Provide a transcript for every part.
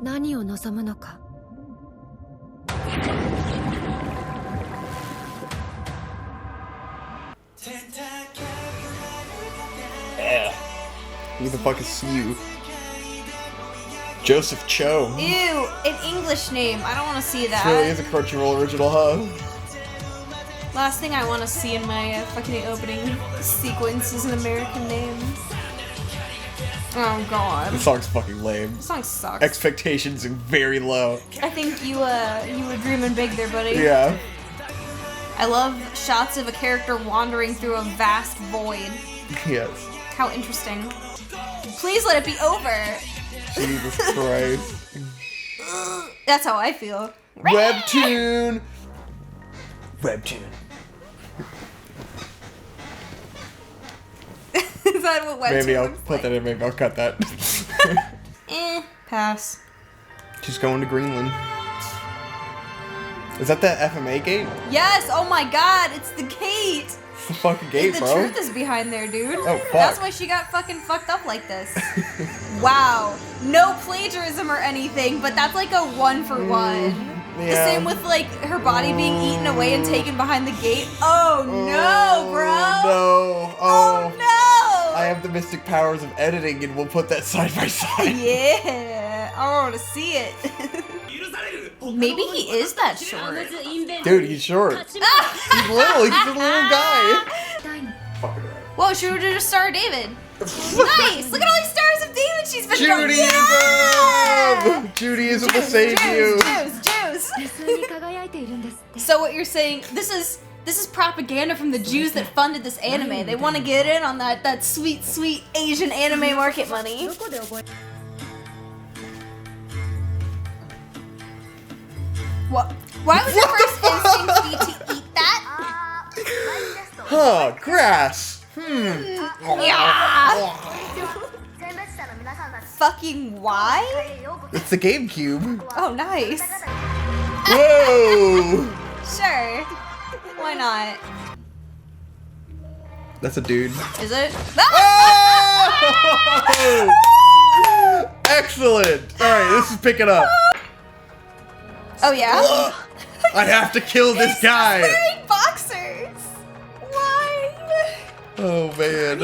何を望むのか。Who the fuck is you? Joseph Cho. Ew, an English name. I don't want to see that. This really is a Crunchyroll original, huh? Last thing I want to see in my fucking opening sequence is an American name. Oh god. This song's fucking lame. This song sucks. Expectations are very low. I think you were dreaming big there, buddy. Yeah. I love shots of a character wandering through a vast void. Yes. How interesting. Please let it be over. Jesus Christ. That's how I feel. Webtoon. Webtoon. Is that what webtoon Maybe I'll looks put like? that in. Maybe I'll cut that. Pass. She's going to Greenland. Is that the FMA gate? Yes, oh my god, it's the gate! It's the fucking gate, The bro. truth is behind there, dude. Oh, fuck. That's why she got fucking fucked up like this. Wow. No plagiarism or anything, but that's like a 1-for-1. The Yeah. same with like her body being eaten away and taken behind the gate. Oh no, bro! No. Oh no! I have the mystic powers of editing and we'll put that side by side. Yeah, I want to see it. Maybe he is that short. Dude, he's short. He's little. He's a little guy. Whoa, she would just star David. Nice! Look at all these stars of David she's been drawing. Judaism! Judaism will save you. Jews. So what you're saying, this is propaganda from the Jews that funded this anime. They want to get in on that sweet, sweet Asian anime market money. What? Why was your first instinct be to eat that? Huh, grass. Yeah. Fucking why? It's the GameCube. Oh, nice. Whoa! Sure. Why not? That's a dude. Is it? Oh! Excellent! Alright, this is picking up. Oh, yeah? I have to kill this He's guy! wearing boxers. Why? Oh man.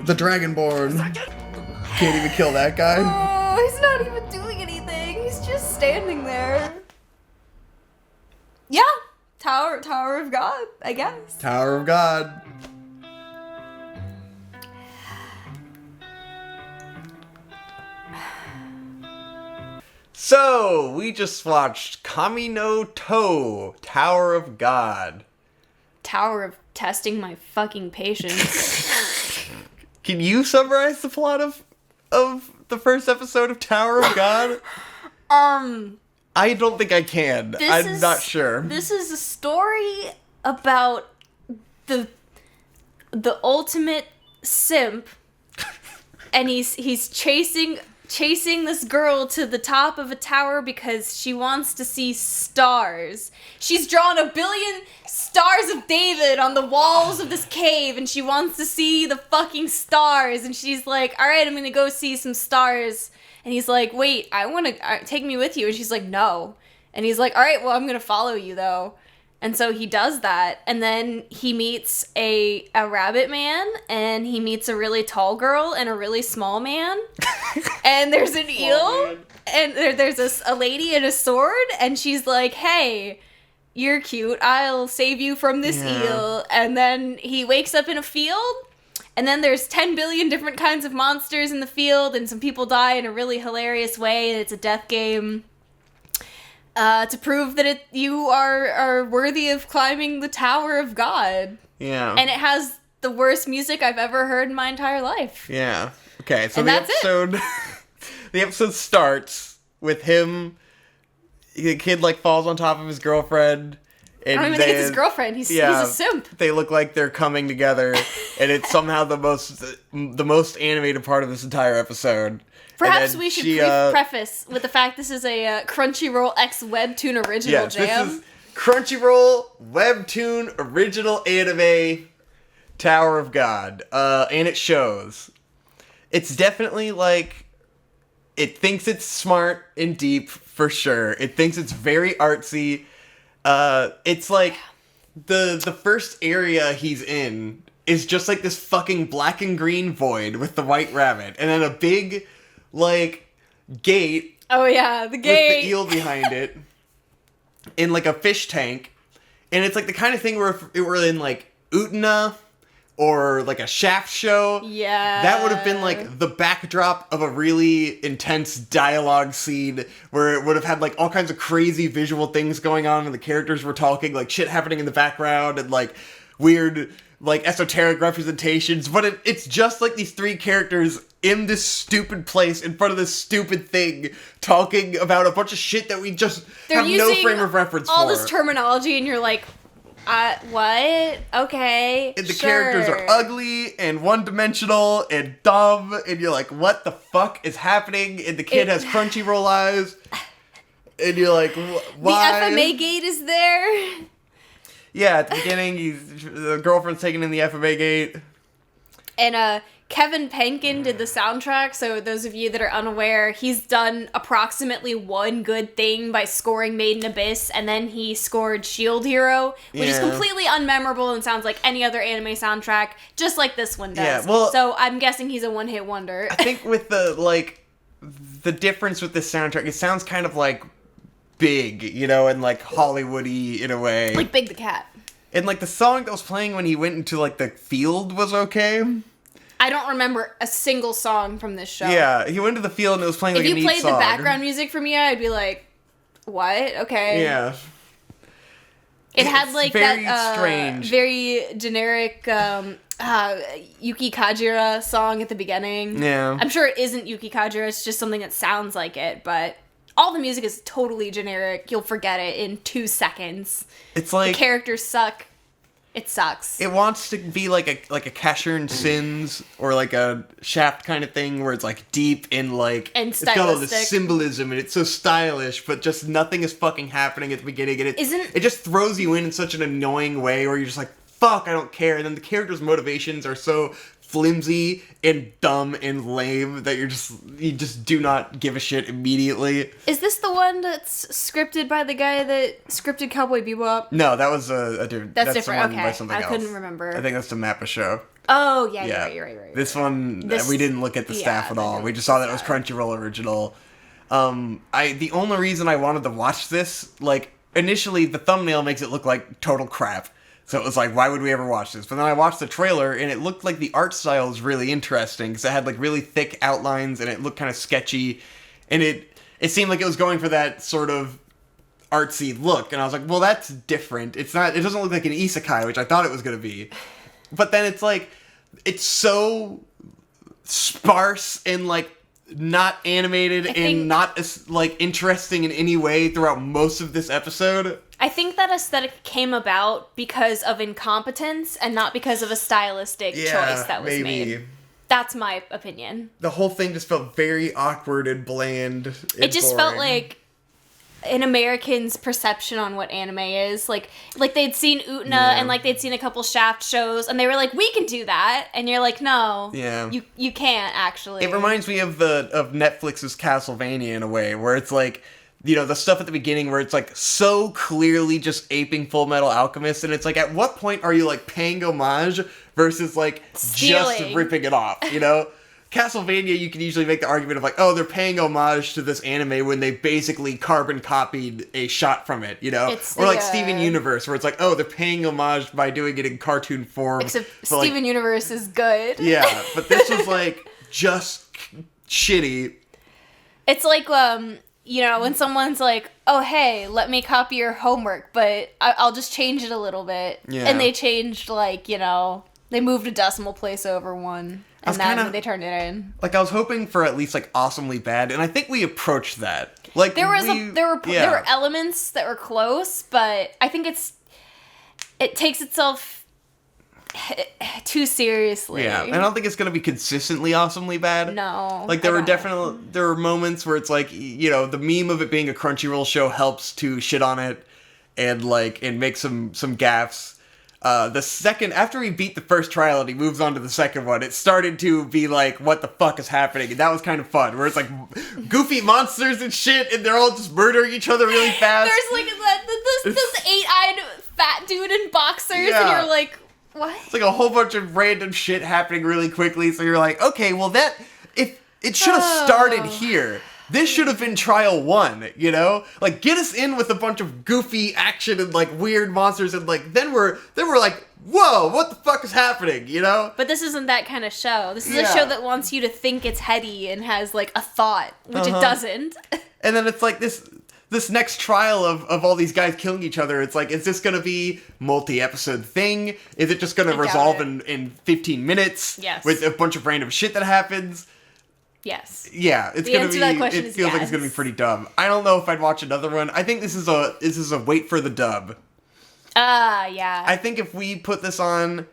The Dragonborn. Can't even kill that guy. Oh, he's not even doing anything. He's just standing there. Yeah. Tower of God, I guess. Tower of God. So, we just watched Kami no To, Tower of God. Tower of testing my fucking patience. Can you summarize the plot of the first episode of Tower of God? I don't think I can. I'm not sure. This is a story about the ultimate simp, and he's chasing this girl to the top of a tower because she wants to see stars. She's drawn 1 billion stars of David on the walls of this cave, and she wants to see the fucking stars, and she's like, all right, I'm gonna go see some stars. And he's like, wait, I want to take me with you. And she's like, no. And he's like, all right, well, I'm going to follow you, though. And so he does that. And then he meets a rabbit man, and he meets a really tall girl and a really small man. And there's an eel, and there's a lady and a sword, and she's like, hey, you're cute. I'll save you from this eel. And then he wakes up in a field. And then there's 10 billion different kinds of monsters in the field, and some people die in a really hilarious way, and it's a death game to prove that you are worthy of climbing the Tower of God. Yeah. And it has the worst music I've ever heard in my entire life. Yeah. Okay, so And the that's episode the episode starts with him, the kid like falls on top of his girlfriend. And I don't even think it's his girlfriend. He's a simp. They look like they're coming together, and it's somehow the most animated part of this entire episode. Perhaps we should preface with the fact this is a Crunchyroll X Webtoon original jam. This is Crunchyroll Webtoon original anime Tower of God, and it shows. It's definitely like It thinks it's smart and deep, for sure. It thinks it's very artsy. It's like, the first area he's in is just like this fucking black and green void with the white rabbit. And then a big, like, gate. Oh yeah, the gate. With the eel behind it. In like a fish tank. And it's like the kind of thing where if it were in like Utena or like a Shaft show, that would have been like the backdrop of a really intense dialogue scene where it would have had like all kinds of crazy visual things going on and the characters were talking, like shit happening in the background and like weird like esoteric representations. But it's just like these three characters in this stupid place in front of this stupid thing talking about a bunch of shit that we just have no frame of reference for. All this terminology and you're like, what? Okay, and the characters are ugly and one-dimensional and dumb, and you're like, what the fuck is happening? And the kid has Crunchyroll eyes, and you're like, why? The FMA gate is there. Yeah, at the beginning, the girlfriend's taken in the FMA gate. And, Kevin Penkin did the soundtrack, so those of you that are unaware, he's done approximately one good thing by scoring Made in Abyss, and then he scored Shield Hero, which is completely unmemorable and sounds like any other anime soundtrack, just like this one does. Yeah, well, so I'm guessing he's a one-hit wonder. I think with the difference with this soundtrack, it sounds kind of like Big, you know, and like Hollywoody in a way. Like Big the Cat. And like the song that was playing when he went into like the field was okay. I don't remember a single song from this show. Yeah, he went to the field and it was playing like a neat song. If you played the background music for me, I'd be like, what? Okay. Yeah. It had like very that strange. Very generic Yuki Kajira song at the beginning. Yeah. I'm sure it isn't Yuki Kajira, it's just something that sounds like it, but all the music is totally generic. You'll forget it in 2 seconds. It's like... The characters suck. It sucks. It wants to be like a Casher and Sins or like a Shaft kind of thing where it's like deep in like... And stylistic. It's got all this symbolism and it's so stylish, but just nothing is fucking happening at the beginning. And it just throws you in such an annoying way where you're just like, fuck, I don't care. And then the characters' motivations are so flimsy and dumb and lame that you just do not give a shit immediately. Is this the one that's scripted by the guy that scripted Cowboy Bebop? No, that was a dude. That's different. Okay, by something else. couldn't remember. I think that's the Mappa show. Oh yeah, you're right. This one we didn't look at the staff at all. We just saw that it was Crunchyroll original. The only reason I wanted to watch this, like initially the thumbnail makes it look like total crap. So it was like, why would we ever watch this? But then I watched the trailer, and it looked like the art style was really interesting, because it had, like, really thick outlines, and it looked kind of sketchy, and it seemed like it was going for that sort of artsy look, and I was like, well, that's different. It doesn't look like an isekai, which I thought it was going to be. But then it's like, it's so sparse and, like, not animated and not as, like, interesting in any way throughout most of this episode. I think that aesthetic came about because of incompetence and not because of a stylistic choice that was made. That's my opinion. The whole thing just felt very awkward and bland. It just felt like an American's perception on what anime is. Like they'd seen Utena and like they'd seen a couple Shaft shows and they were like, we can do that. And you're like, no. Yeah. You can't actually. It reminds me of Netflix's Castlevania in a way, where it's like, you know, the stuff at the beginning where it's like so clearly just aping Full Metal Alchemist, and it's like, at what point are you like paying homage versus like stealing, just ripping it off, you know? Castlevania, you can usually make the argument of like, oh, they're paying homage to this anime when they basically carbon copied a shot from it, you know? Or like Steven Universe, where it's like, oh, they're paying homage by doing it in cartoon form. Except Steven Universe is good. Yeah, but this was like just shitty. It's like, you know, when someone's like, oh, hey, let me copy your homework, but I'll just change it a little bit. Yeah. And they changed, like, you know, they moved a decimal place over one, and then they turned it in. Like, I was hoping for at least, like, awesomely bad, and I think we approached that. Like, there were elements that were close, but I think it takes itself too seriously. Yeah, I don't think it's gonna be consistently awesomely bad. No. Like, there were moments where it's like, you know, the meme of it being a Crunchyroll show helps to shit on it and make some gaffes. The second, after he beat the first trial and he moves on to the second one, it started to be like, what the fuck is happening? And that was kind of fun, where it's like goofy monsters and shit, and they're all just murdering each other really fast. There's like this 8-eyed fat dude in boxers, and you're like, what? It's like a whole bunch of random shit happening really quickly, so you're like, okay, well if it should have started here. This should have been trial 1, you know? Like, get us in with a bunch of goofy action and, like, weird monsters, and, like, then we're like, whoa, what the fuck is happening, you know? But this isn't that kind of show. This is a show that wants you to think it's heady and has, like, a thought, which it doesn't. And then it's like this next trial of all these guys killing each other, it's like, is this gonna be multi-episode thing? Is it just gonna resolve in 15 minutes? Yes. With a bunch of random shit that happens? Yes. Yeah, it's the gonna answer be. to that question it is feels yes. like it's gonna be pretty dumb. I don't know if I'd watch another one. I think this is a wait for the dub. Yeah. I think if we put this on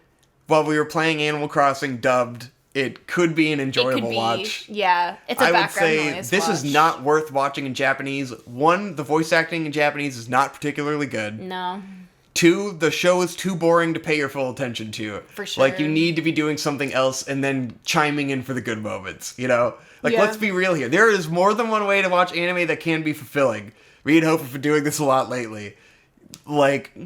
while we were playing Animal Crossing dubbed, it could be an enjoyable watch. Yeah, it's a I would background say noise this watch. is not worth watching in Japanese. 1, the voice acting in Japanese is not particularly good. No. 2, the show is too boring to pay your full attention to. For sure. Like, you need to be doing something else and then chiming in for the good moments, you know? Like, let's be real here. There is more than one way to watch anime that can be fulfilling. Me and Hope have been doing this a lot lately. Like,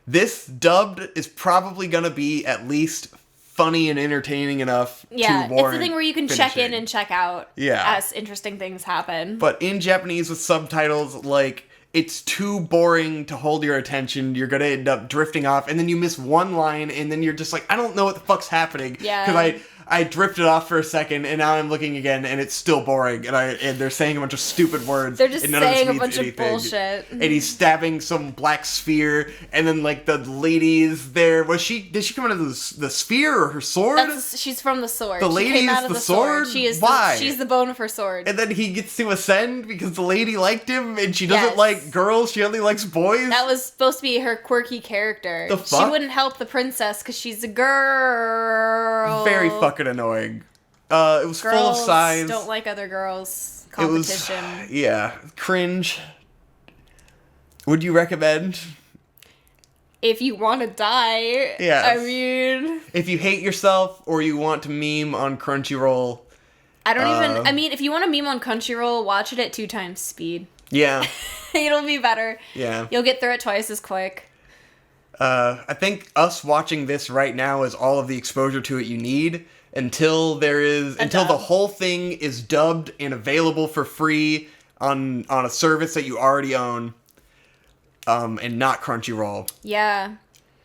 this dubbed is probably gonna be at least funny and entertaining enough to warrant it's the thing where you can check in finishing. and check out as interesting things happen. But in Japanese with subtitles, like, it's too boring to hold your attention. You're gonna end up drifting off, and then you miss one line, and then you're just like, I don't know what the fuck's happening. Yeah. Because I drifted off for a second, and now I'm looking again, and it's still boring, and they're saying a bunch of stupid words. They're just and none of this saying a means bunch anything. of bullshit. And he's stabbing some black sphere, and then, like, the lady is there. Did she come out of the sphere or her sword? She's from the sword. The She lady came is out of the sword? She is Why? She's the bone of her sword. And then he gets to ascend because the lady liked him, and she doesn't like girls, she only likes boys? That was supposed to be her quirky character. The fuck? She wouldn't help the princess because she's a girl. Very fucking annoying. It was Girls full of signs. Don't like other girls. Competition. It was, cringe. Would you recommend? If you want to die. Yes. I mean. If you hate yourself or you want to meme on Crunchyroll. I don't even. I mean, if you want to meme on Crunchyroll, watch it at 2 times speed. Yeah. It'll be better. Yeah. You'll get through it twice as quick. I think us watching this right now is all of the exposure to it you need until the whole thing is dubbed and available for free on a service that you already own, and not Crunchyroll. Yeah.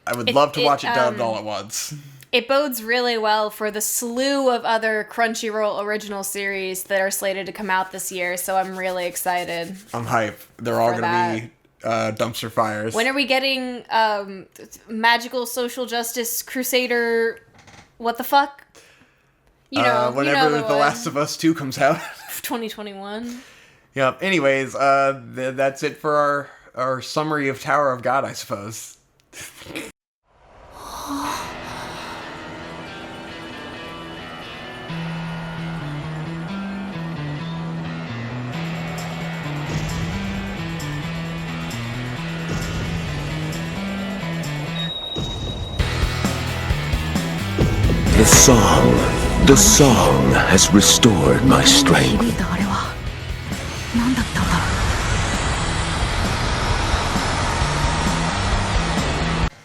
I would love to watch it dubbed all at once. It bodes really well for the slew of other Crunchyroll original series that are slated to come out this year, so I'm really excited. I'm hype. They're all going to be dumpster fires. When are we getting Magical Social Justice Crusader? What the fuck? Whenever The Last of Us 2 comes out. 2021. Yep. Anyways, that's it for our summary of Tower of God, I suppose. The song has restored my strength.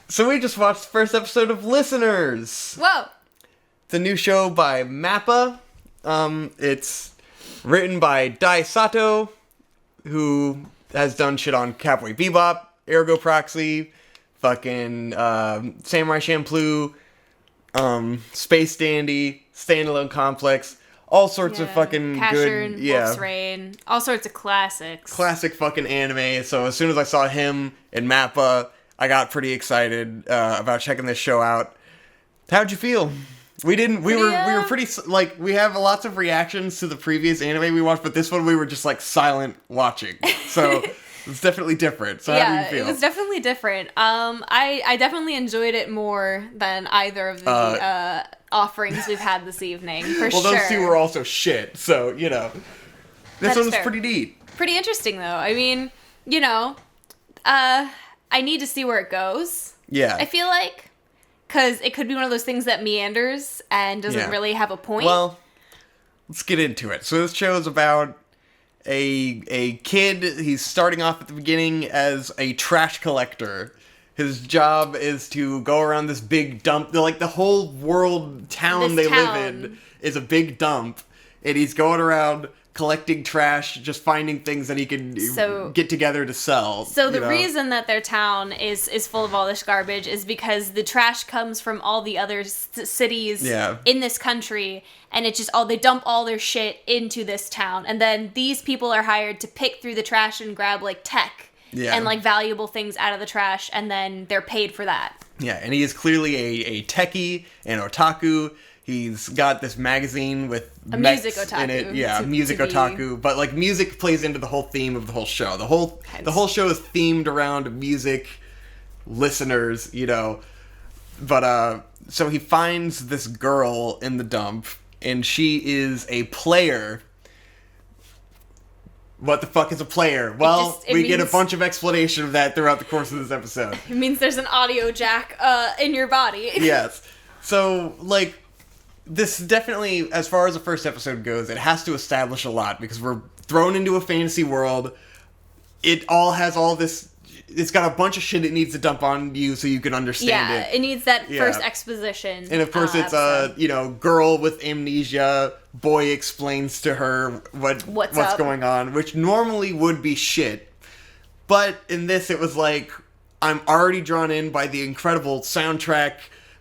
So we just watched the first episode of Listeners. Whoa! It's a new show by Mappa. It's written by Dai Sato, who has done shit on Cowboy Bebop, Ergo Proxy, fucking Samurai Champloo, Space Dandy, Standalone Complex, all sorts of fucking Casher good, and Wolf's Rain, all sorts of classics. classic fucking anime. So as soon as I saw him in Mappa, I got pretty excited about checking this show out. How'd you feel? We were pretty, like, we have lots of reactions to the previous anime we watched, but this one we were just, like, silent watching. So it's definitely different. So how do you feel? It was definitely different. I definitely enjoyed it more than either of the offerings we've had this evening, for sure. Well, those two were also shit, so, you know. This one was fair. pretty neat. Pretty interesting, though. I mean, I need to see where it goes. Yeah. I feel like. Because it could be one of those things that meanders and doesn't really have a point. Well, let's get into it. So this show is about a kid. He's starting off at the beginning as a trash collector. His job is to go around this big dump. Like, the whole town they live in is a big dump. And he's going around collecting trash, just finding things that he can get together to sell. So the reason that their town is full of all this garbage is because the trash comes from all the other cities in this country, and it's just they dump all their shit into this town. And then these people are hired to pick through the trash and grab, like, tech and, like, valuable things out of the trash, and then they're paid for that. Yeah, and he is clearly a techie, an otaku. He's got this magazine with a music otaku in it. Yeah, music otaku. But, like, music plays into the whole theme of the whole show. The whole show is themed around music listeners, But, so he finds this girl in the dump, and she is a player. What the fuck is a player? Well, we get a bunch of explanation of that throughout the course of this episode. It means there's an audio jack in your body. Yes. So, like, this definitely, as far as the first episode goes, it has to establish a lot, because we're thrown into a fantasy world. It all has all this... It's got a bunch of shit it needs to dump on you so you can understand it. Yeah, it needs that first exposition. And of course it's girl with amnesia, boy explains to her what's going on, which normally would be shit. But in this it was like, I'm already drawn in by the incredible soundtrack,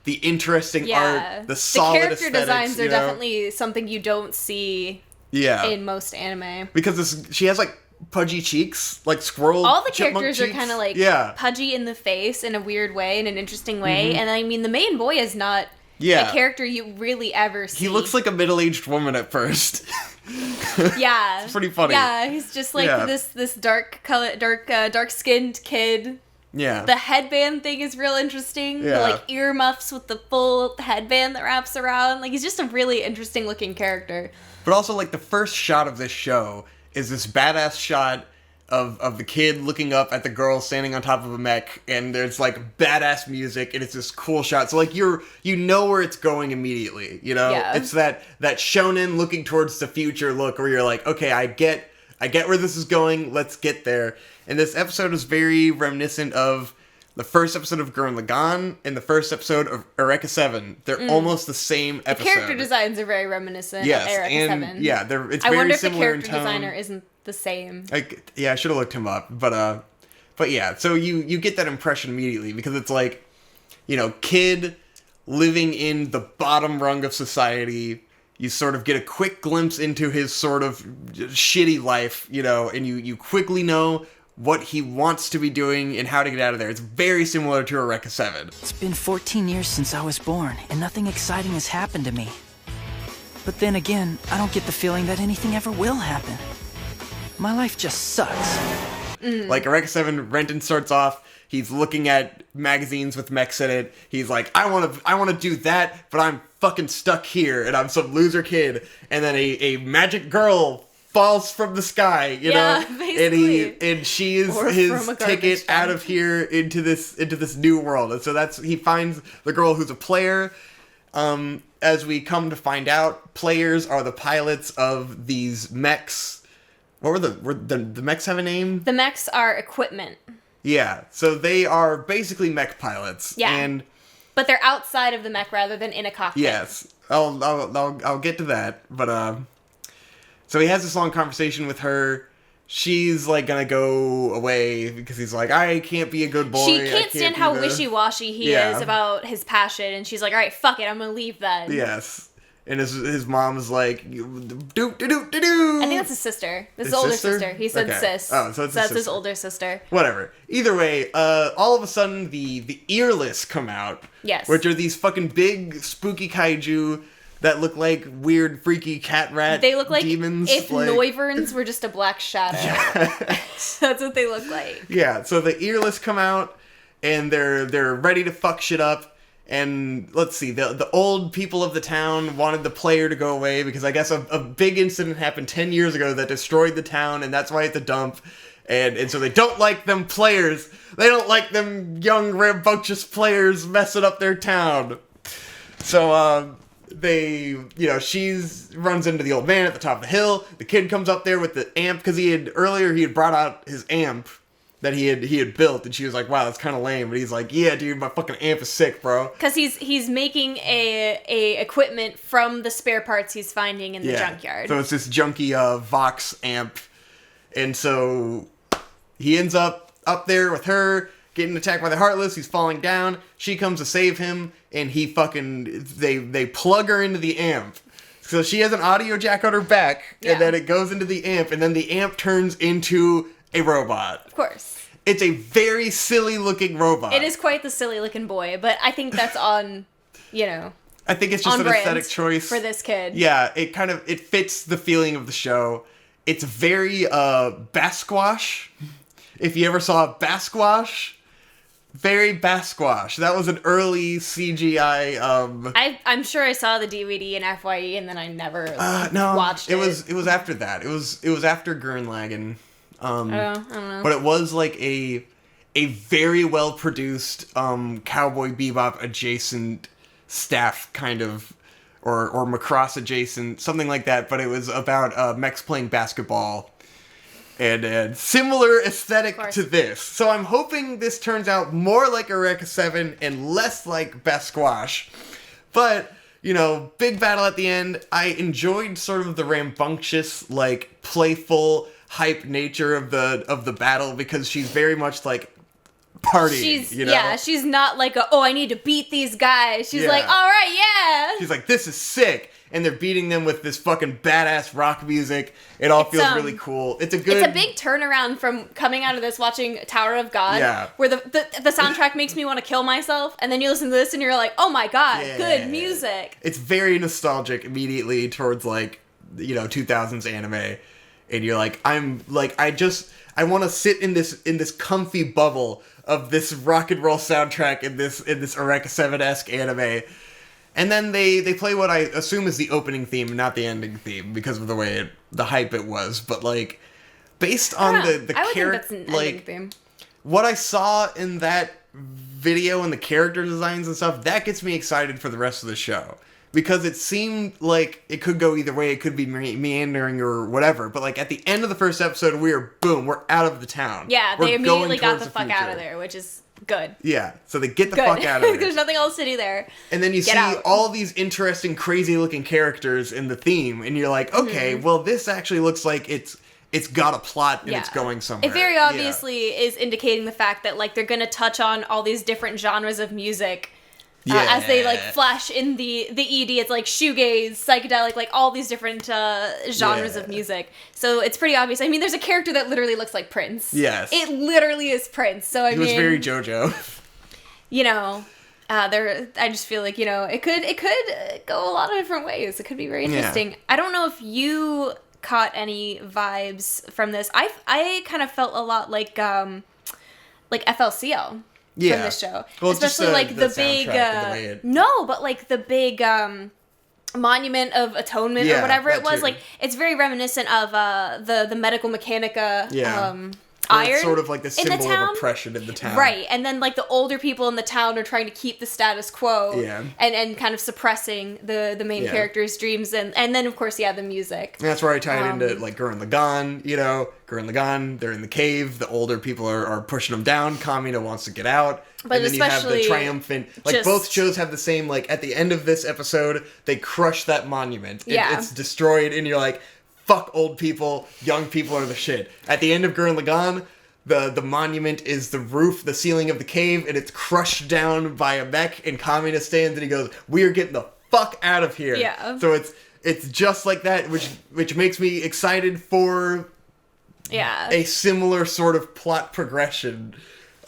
the interesting art, the solid aesthetics. The character designs are definitely something you don't see in most anime. Because she has, like, pudgy cheeks, like squirrel. All the characters are kind of like pudgy in the face in a weird way, in an interesting way. And I mean, the main boy is not a character you really ever see. He looks like a middle-aged woman at first. Yeah, it's pretty funny. Yeah, he's just like this dark-skinned kid. Yeah. The headband thing is real interesting. Yeah. The, like, earmuffs with the full headband that wraps around. Like, he's just a really interesting looking character. But also, like, the first shot of this show is this badass shot of the kid looking up at the girl standing on top of a mech, and there's, like, badass music, and it's this cool shot. So, like, you know where it's going immediately, Yeah. It's that shonen looking towards the future look where you're like, okay, I get where this is going, let's get there. And this episode is very reminiscent of the first episode of Gurren Lagann and the first episode of Eureka 7. They're almost the same episode. The character designs are very reminiscent of Eureka 7. Yeah, it's very similar in tone. I wonder if the character designer isn't the same. I should have looked him up. But yeah, so you get that impression immediately, because it's like, kid living in the bottom rung of society. You sort of get a quick glimpse into his sort of shitty life, and you quickly know what he wants to be doing and how to get out of there. It's very similar to Eureka 7. It's been 14 years since I was born, and nothing exciting has happened to me. But then again, I don't get the feeling that anything ever will happen. My life just sucks. Like, Eureka 7, Renton starts off, he's looking at magazines with mechs in it. He's like, I want to do that, but I'm fucking stuck here, and I'm some loser kid. And then a magic girl falls from the sky, basically. and she is his ticket out of here into this new world. And so he finds the girl who's a player. As we come to find out, players are the pilots of these mechs. What were the mechs have a name? The mechs are equipment. Yeah, so they are basically mech pilots. Yeah, but they're outside of the mech rather than in a cockpit. Yes, I'll get to that, but so he has this long conversation with her. She's, like, gonna go away because he's like, I can't be a good boy. She can't stand how wishy-washy he is about his passion, and she's like, alright, fuck it, I'm gonna leave then. Yes. And his mom is like, doop. I think that's his sister. This is his older sister. He said sis. Oh, so that's his older sister. Whatever. Either way, all of a sudden the earless come out. Yes. Which are these fucking big spooky kaiju that look like weird freaky cat rat demons. They look like if Noiverns were just a black shadow. Yes. That's what they look like. Yeah, so the earless come out and they're ready to fuck shit up. And let's see, the old people of the town wanted the player to go away because I guess a big incident happened 10 years ago that destroyed the town, and that's why it's a dump. And so they don't like them players. They don't like them young, rambunctious players messing up their town. So, she runs into the old man at the top of the hill. The kid comes up there with the amp, because he had brought out his amp that he had built, and she was like, wow, that's kind of lame. But he's like, yeah, dude, my fucking amp is sick, bro. Because he's making a equipment from the spare parts he's finding in the junkyard. So it's this junky Vox amp. And so he ends up there with her, getting attacked by the Heartless. He's falling down. She comes to save him, and they plug her into the amp. So she has an audio jack on her back, and then it goes into the amp, and then the amp turns into a robot. Of course. It's a very silly looking robot. It is quite the silly looking boy, but I think that's on, I think it's just an aesthetic choice for this kid. Yeah, it fits the feeling of the show. It's very Basquash. If you ever saw Basquash, very Basquash. That was an early CGI. I'm sure I saw the DVD in FYE, and then I never watched it. It was after that. It was after Gurren Lagann. I don't know. But it was like a very well produced Cowboy Bebop adjacent staff kind of, or Macross adjacent, something like that. But it was about mechs playing basketball, and similar aesthetic to this. So I'm hoping this turns out more like Eureka 7 and less like Basquash. But big battle at the end. I enjoyed sort of the rambunctious, like playful, hype nature of the battle, because she's very much like partying. She's not like I need to beat these guys. She's like, all right, She's like, this is sick, and they're beating them with this fucking badass rock music. It all feels really cool. It's a big turnaround from coming out of this watching Tower of God, where the soundtrack makes me want to kill myself, and then you listen to this and you're like, oh my god, good music. It's very nostalgic immediately towards 2000s anime. And you're like, I want to sit in this comfy bubble of this rock and roll soundtrack in this Eureka 7-esque anime. And then they play what I assume is the opening theme, not the ending theme, because of the way the hype it was. But based on the character, theme. What I saw in that video and the character designs and stuff, that gets me excited for the rest of the show. Because it seemed like it could go either way. It could be meandering or whatever. But at the end of the first episode, we're out of the town. Yeah, they immediately got the fuck out of there, which is good. Yeah, so they get the fuck out of there. There's nothing else to do there. And then you see all these interesting, crazy looking characters in the theme, and you're like, okay, well, this actually looks like it's got a plot and it's going somewhere. It very obviously is indicating the fact that they're going to touch on all these different genres of music. As they flash in the ED, it's shoegaze, psychedelic, all these different genres of music. So it's pretty obvious. I mean, there's a character that literally looks like Prince. Yes, it literally is Prince. So he was very JoJo. I just feel like it could go a lot of different ways. It could be very interesting. Yeah. I don't know if you caught any vibes from this. I kind of felt a lot like FLCL. From this show, well, especially the big the big Monument of Atonement or whatever it was. Too. It's very reminiscent of the Medical Mechanica iron. It's sort of like the symbol of oppression in the town, right? And then the older people in the town are trying to keep the status quo, and kind of suppressing the main character's dreams, and then of course the music. And that's where I tie it into Gurren Lagann. Gurren Lagann, they're in the cave. The older people are pushing them down. Kamina wants to get out. But and then you have the triumphant... both shows have the same, at the end of this episode, they crush that monument. It's destroyed, and you're like, fuck old people, young people are the shit. At the end of Gurren Lagann, the monument is the roof, the ceiling of the cave, and it's crushed down by a mech, and Kamina stands and he goes, we're getting the fuck out of here. Yeah. So it's just like that, which makes me excited for... a similar sort of plot progression.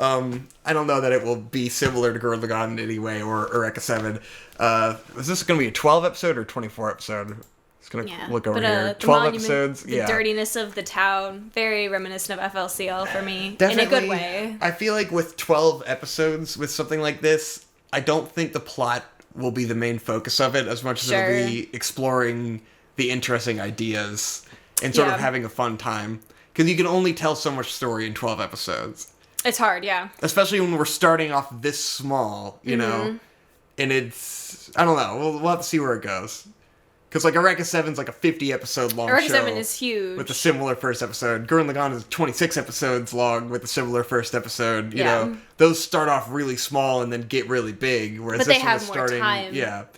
I don't know that it will be similar to Gurren Lagann in any way, or Eureka 7. Is this going to be a 12 episode or 24 episode? It's going to look over here. 12 episodes. The dirtiness of the town. Very reminiscent of FLCL for me. Definitely, in a good way. I feel like with 12 episodes, with something like this, I don't think the plot will be the main focus of it as much as it'll be exploring the interesting ideas and sort of having a fun time. Because you can only tell so much story in 12 episodes. It's hard, yeah. Especially when we're starting off this small, you know? And it's... I don't know. We'll have to see where it goes. Because, like, Eureka 7's like a 50-episode long Eureka show. 7 is huge. With a similar first episode. Gurren Lagann is 26 episodes long with a similar first episode. You know, those start off really small and then get really big. Whereas but this they one have is more starting... time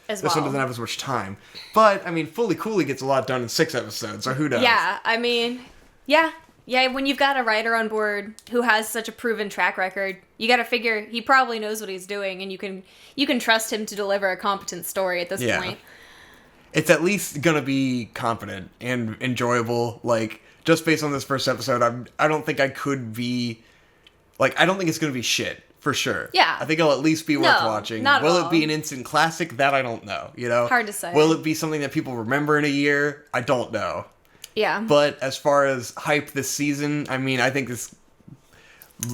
this one doesn't have as much time. But, I mean, Fully Cooley gets a lot done in 6 episodes, so who knows? Yeah, I mean... Yeah. Yeah, when you've got a writer on board who has such a proven track record, you gotta figure he probably knows what he's doing, and you can trust him to deliver a competent story at this point. It's at least gonna be competent and enjoyable. Like, just based on this first episode, I don't think I could be... Like, I don't think it's gonna be shit, for sure. Yeah. I think it'll at least be worth watching. Not at Will all. it be an instant classic? That I don't know, you know? Hard to say. Will it be something that people remember in a year? I don't know. Yeah. But as far as hype this season, I mean, I think this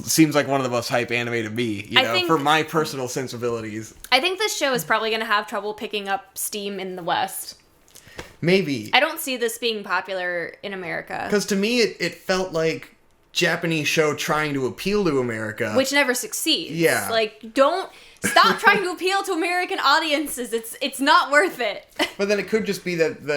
seems like one of the most hype anime to me, you know, for my personal sensibilities. I think this show is probably going to have trouble picking up steam in the West. Maybe. I don't see this being popular in America. Because to me, it felt like Japanese show trying to appeal to America. Which never succeeds. Yeah. Like, don't... Stop trying to appeal to American audiences. It's not worth it. But then it could just be that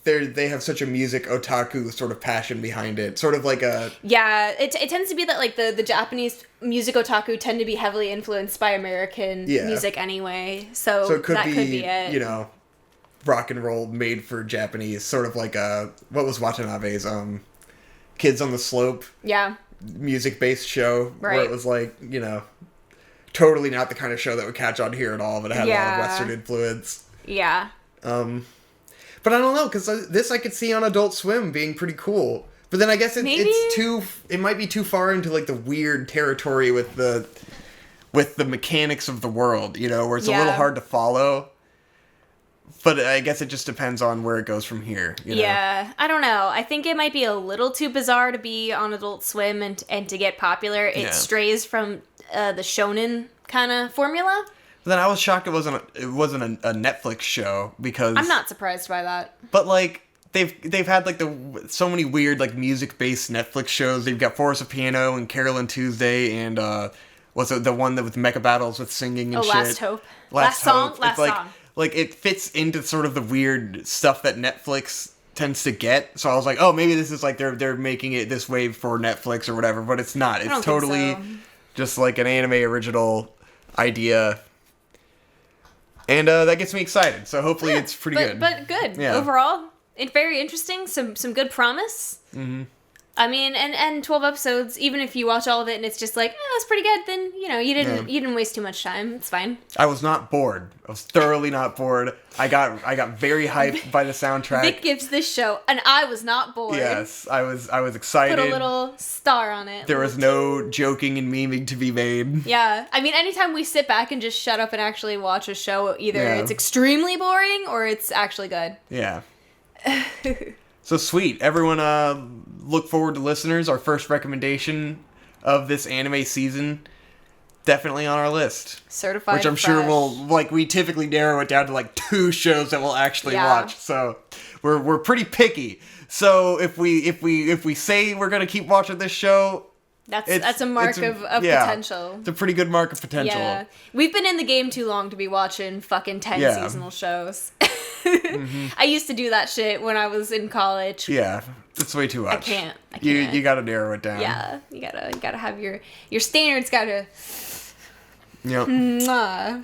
they have such a music otaku sort of passion behind it. Sort of like a... Yeah, it tends to be that, like, the Japanese music otaku tend to be heavily influenced by American music anyway. So it could that be, could be it. You know, rock and roll made for Japanese. Sort of like a... What was Watanabe's? Kids on the Slope. Yeah. Music-based show. Right. Where it was like, you know... Totally not the kind of show that would catch on here at all, but it had a lot of Western influence. Yeah. But I don't know, because this I could see on Adult Swim being pretty cool. But then I guess it might be too far into like the weird territory with the mechanics of the world, you know, where it's a little hard to follow. But I guess it just depends on where it goes from here. You know? Yeah, I don't know. I think it might be a little too bizarre to be on Adult Swim and to get popular. It strays from the shonen kind of formula. But then I was shocked it wasn't a Netflix show because I'm not surprised by that. But like they've had like so many weird like music based Netflix shows. They've got Forest of Piano and Carolyn Tuesday and what's it, the one that with mecha battles with singing and shit. Last Hope. Last Song. Hope. Last it's song. Like it fits into sort of the weird stuff that Netflix tends to get. So I was like, oh, maybe this is like they're making it this way for Netflix or whatever, but it's not. It's totally just like an anime original idea. And that gets me excited. So hopefully it's pretty good. But good. Yeah. Overall, it's very interesting. Some good promise. Mm-hmm. I mean, and 12 episodes, even if you watch all of it and it's just like, it's pretty good, then, you know, you didn't waste too much time. It's fine. I was not bored. I was thoroughly not bored. I got very hyped by the soundtrack. Vic gives this show, and I was not bored. Yes, I was excited. Put a little star on it. There was no joking and memeing to be made. Yeah. I mean, anytime we sit back and just shut up and actually watch a show, either it's extremely boring or it's actually good. Yeah. So sweet. Everyone look forward to listeners. Our first recommendation of this anime season. Definitely on our list. Certified Which I'm sure we typically narrow it down to like 2 shows that we'll actually watch. So we're pretty picky. So if we say we're gonna keep watching this show, that's a mark of potential. It's a pretty good mark of potential. Yeah. We've been in the game too long to be watching fucking 10 seasonal shows. Mm-hmm. I used to do that shit when I was in college. Yeah, it's way too much. I can't. You gotta narrow it down. Yeah, you gotta have your standards gotta. Yep. Mwah.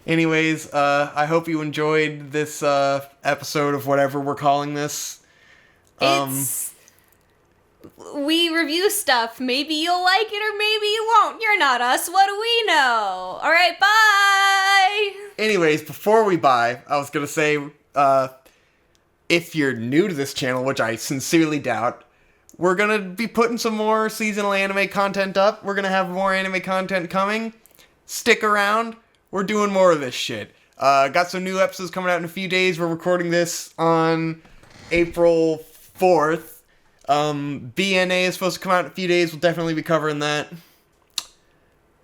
Anyways, I hope you enjoyed this episode of whatever we're calling this. We review stuff. Maybe you'll like it or maybe you won't. You're not us. What do we know? All right, bye. Anyways, before we bye, I was gonna say, if you're new to this channel, which I sincerely doubt, we're gonna be putting some more seasonal anime content up. We're gonna have more anime content coming. Stick around. We're doing more of this shit. Got some new episodes coming out in a few days. We're recording this on April 4th. BNA is supposed to come out in a few days. We'll definitely be covering that.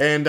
And,